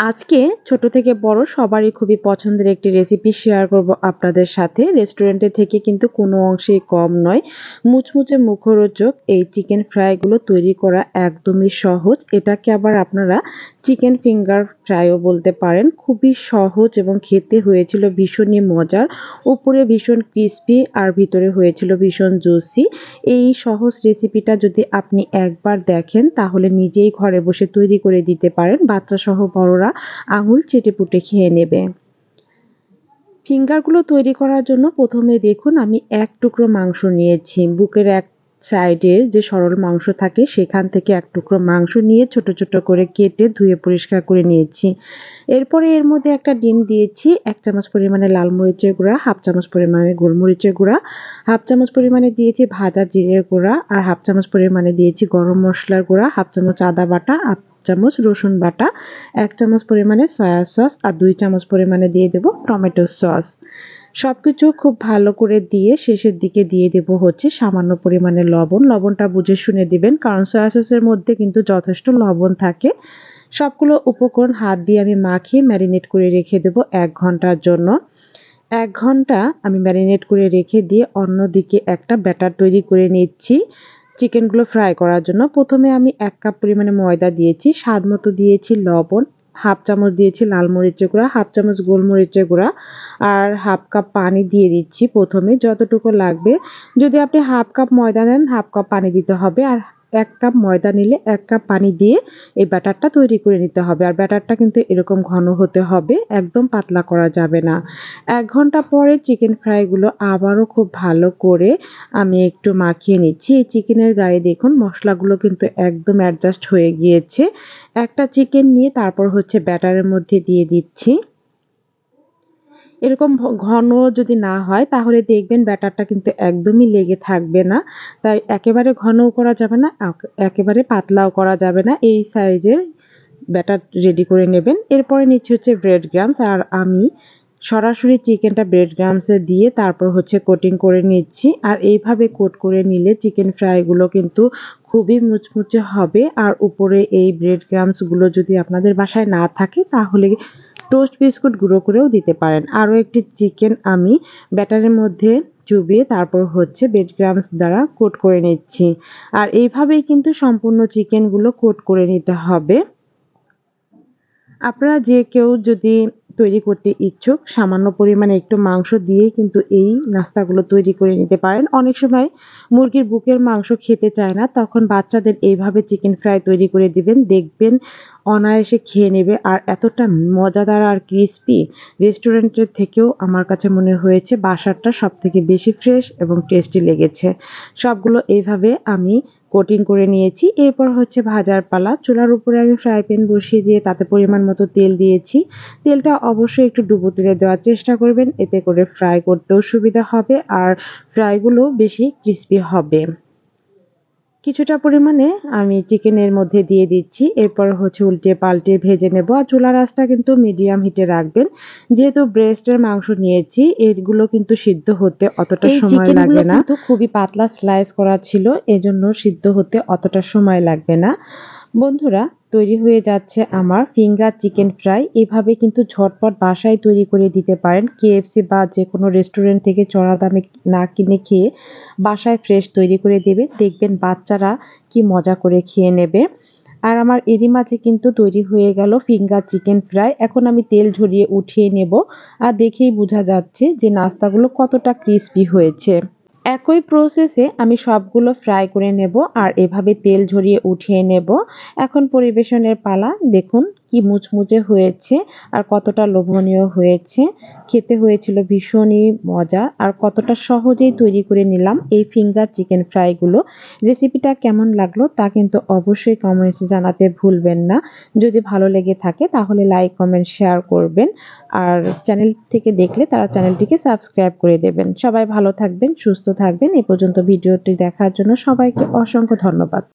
আজকে ছোট থেকে বড় সবারই খুবই পছন্দের একটি রেসিপি শেয়ার করব আপনাদের সাথে। রেস্টুরেন্টে থেকে কিন্তু কোনো অংশেই কম নয়। মুচমুচে মুখরোচক এই চিকেন ফ্রাইগুলো তৈরি করা একদমই সহজ। এটাকে আবার আপনারা চিকেন ফিঙ্গার ফ্রাইও বলতে পারেন। খুবই সহজ এবং খেতে হয়েছিল ভীষণই মজার। উপরে ভীষণ ক্রিস্পি আর ভিতরে হয়েছিল ভীষণ জুসি। এই সহজ রেসিপিটা যদি আপনি একবার দেখেন তাহলে নিজেই ঘরে বসে তৈরি করে দিতে পারেন। বাচ্চাসহ বড়রা আঙুল চেটেপুটে খেয়ে নেবে। ফিঙ্গারগুলো তৈরি করার জন্য প্রথমে দেখুন আমি এক টুকরো মাংস নিয়েছি। বুকের এক সাইডের যে সরল মাংস থাকে সেখান থেকে এক টুকরো মাংস নিয়ে ছোট ছোট করে কেটে ধুয়ে পরিষ্কার করে নিয়েছি। এরপরে এর মধ্যে একটা ডিম দিয়েছি, 1 চামচ পরিমাণে লাল মরিচের গুঁড়া, 1/2 চামচ পরিমাণে গোলমরিচের গুঁড়া, 1/2 চামচ পরিমাণে দিয়েছি ভাজা জিরের গুঁড়া আর 1/2 চামচ পরিমাণে দিয়েছি গরম মশলার গুঁড়া, 1/2 চামচ আদা বাটা, 1/2 চামচ রসুন বাটা, 1 চামচ পরিমাণে সয়া সস আর 2 চামচ পরিমাণে দিয়ে দেব টমেটো সস। সবকিছু খুব ভালো করে দিয়ে শেষের দিকে দিয়ে দেব হচ্ছে সামান্য পরিমাণে লবণ। লবণটা বুঝে শুনে দিবেন, কারণ সয়া সসের মধ্যে কিন্তু যথেষ্ট লবণ থাকে। সবগুলো উপকরণ হাত দিয়ে আমি মাখিয়ে ম্যারিনেট করে রেখে দেব 1 ঘন্টার জন্য। 1 ঘন্টা আমি ম্যারিনেট করে রেখে দিয়ে অন্যদিকে একটা ব্যাটার তৈরি করে নিচ্ছি চিকেনগুলো ফ্রাই করার জন্য। প্রথমে আমি 1 কাপ পরিমাণে ময়দা দিয়েছি, স্বাদ মতো দিয়েছি লবণ, 1/2 চামচ দিয়েছি লাল মরিচের গুঁড়া, 1/2 চামচ গোলমরিচের গুঁড়া আর 1/2 কাপ পানি দিয়ে দিচ্ছি প্রথমে যতটুকু লাগবে। যদি আপনি 1/2 কাপ ময়দা নেন 1/2 কাপ পানি দিতে হবে, আর 1 কাপ ময়দা নিলে 1 কাপ পানি দিয়ে এই ব্যাটারটা তৈরি করে নিতে হবে। আর ব্যাটারটা কিন্তু এরকম ঘন হতে হবে, একদম পাতলা করা যাবে না। 1 ঘন্টা পরে চিকেন ফ্রাইগুলো আবারও খুব ভালো করে আমি একটু মাখিয়ে নিচ্ছি। এই চিকেনের গায়ে দেখুন মশলাগুলো কিন্তু একদম অ্যাডজাস্ট হয়ে গিয়েছে। একটা চিকেন নিয়ে তারপর হচ্ছে ব্যাটারের মধ্যে দিয়ে দিচ্ছি। এরকম ঘন যদি না হয় তাহলে দেখবেন ব্যাটারটা কিন্তু একদমই লেগে থাকবে না। তাই একেবারে ঘনও করা যাবে না, একেবারে পাতলাও করা যাবে না। এই সাইজের ব্যাটার রেডি করে নেবেন। এরপরে নিচ্ছি হচ্ছে ব্রেড ক্রাম্বস, আর আমি সরাসরি চিকেনটা ব্রেড ক্রাম্বসে দিয়ে তারপর হচ্ছে কোটিং করে নিচ্ছি। আর এইভাবে কোট করে নিলে চিকেন ফ্রাইগুলো কিন্তু খুবই মুচমুচে হবে। আর উপরে এই ব্রেড ক্রাম্বসগুলো যদি আপনাদের বাসায় না থাকে তাহলে টোস্ট বিস্কুট গুঁড়ো করেও দিতে পারেন। আরও একটি চিকেন আমি ব্যাটারের মধ্যে চুবিয়ে তারপর হচ্ছে ব্রেড ক্রাম্বস দ্বারা কোট করে নিচ্ছি। আর এইভাবেই কিন্তু সম্পূর্ণ চিকেনগুলো কোট করে নিতে হবে। আপনারা যে কেউ যদি তৈরি করতে ইচ্ছুক সামান্য পরিমাণে একটু মাংস দিয়ে কিন্তু এই নাস্তাগুলো তৈরি করে নিতে পারেন। অনেক সময় মুরগির বুকের মাংস খেতে চায় না, তখন বাচ্চাদের এইভাবে চিকেন ফ্রাই তৈরি করে দিবেন, দেখবেন অনায়াসে খেয়ে নেবে। আর এতটা মজাদার আর ক্রিস্পি, রেস্টুরেন্টের থেকেও আমার কাছে মনে হয়েছে বাসারটা সবথেকে বেশি ফ্রেশ এবং টেস্টি লেগেছে। সবগুলো এইভাবে আমি কোটিং করে নিয়েছি। এরপর হচ্ছে ভাজার পালা। চুলার উপরে আমি ফ্রাই প্যান বসিয়ে দিয়ে তাতে পরিমাণ মতো তেল দিয়েছি। তেলটা অবশ্যই একটু ডুবো তেলে দেওয়ার চেষ্টা করবেন, এতে করে ফ্রাই করতেও সুবিধা হবে আর ফ্রাইগুলো বেশি ক্রিস্পি হবে। কিছুটা পরিমাণে আমি চিকেনের মধ্যে দিয়ে দিচ্ছি। এরপর হচ্ছে উল্টে পাল্টে ভেজে নেব। আর চুলার আঁচটা কিন্তু মিডিয়াম হিটে রাখবেন। যেহেতু ব্রেস্টের মাংস নিয়েছি এগুলো কিন্তু সিদ্ধ হতে অতটা সময় লাগে না। কিন্তু খুবই পাতলা স্লাইস করা ছিল, এজন্য সিদ্ধ হতে অতটা সময় লাগবে না। বন্ধুরা, তৈরি হয়ে যাচ্ছে আমার ফিঙ্গার চিকেন ফ্রাই। এভাবে কিন্তু ঝটপট বাসায় তৈরি করে দিতে পারেন। কেএফসি বা যে কোনো রেস্টুরেন্ট থেকে চড়া দামে না কিনে খেয়ে বাসায় ফ্রেশ তৈরি করে দেবে, দেখবেন বাচ্চারা কি মজা করে খেয়ে নেবে। আর আমার এরই মাঝে কিন্তু তৈরি হয়ে গেল ফিঙ্গার চিকেন ফ্রাই। এখন আমি তেল ঝরিয়ে উঠিয়ে নেব। আর দেখেই বোঝা যাচ্ছে যে নাস্তাগুলো কতটা ক্রিস্পি হয়েছে। একই প্রসেসে আমি সবগুলো ফ্রাই করে নেব আর এভাবে তেল ঝরিয়ে উঠিয়ে নেব। এখন পরিবেশনের পালা। দেখুন কি মুচমুচে হয়েছে আর কতটা লোভনীয় হয়েছে। খেতে হয়েছিল ভীষণই মজা আর কতটা সহজেই তৈরি করে নিলাম এই ফিঙ্গার চিকেন ফ্রাইগুলো। রেসিপিটা কেমন লাগলো তা কিন্তু অবশ্যই কমেন্টসে জানাতে ভুলবেন না। যদি ভালো লেগে থাকে তাহলে লাইক, কমেন্ট, শেয়ার করবেন। আর চ্যানেল থেকে দেখলে তারা চ্যানেলটিকে সাবস্ক্রাইব করে দেবেন। সবাই ভালো থাকবেন, সুস্থ থাকবেন। এ পর্যন্ত ভিডিওটি দেখার জন্য সবাইকে অসংখ্য ধন্যবাদ।